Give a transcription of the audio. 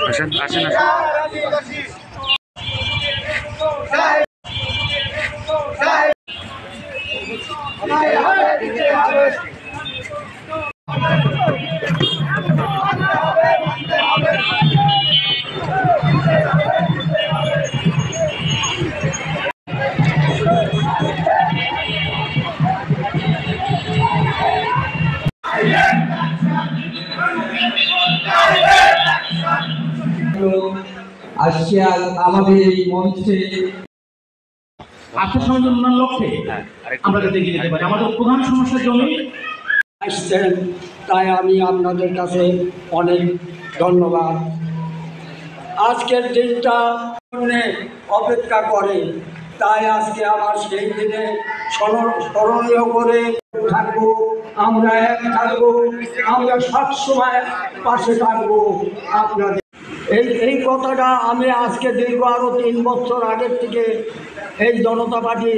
আসেন আসেন আজকে আমাদের এই মঞ্চে আত্মসংযোজনের লক্ষ্যে আমরা যাতে এগিয়ে যেতে পারি। আমাদের প্রধান সমস্যার জন্য আসছেন, তাই আমি আপনাদের কাছে অনেক ধন্যবাদ। আজকের দিনটা অপেক্ষা করে, তাই আজকে আমার সেই দিনে স্মরণীয় করে থাকবো। আমরা এক থাকবো, আমরা সবসময় পাশে থাকবো আপনাদের। এই কথাটা আমি আজকে দীর্ঘ আরো 3 বছর আগের থেকে এই জনতা পার্টি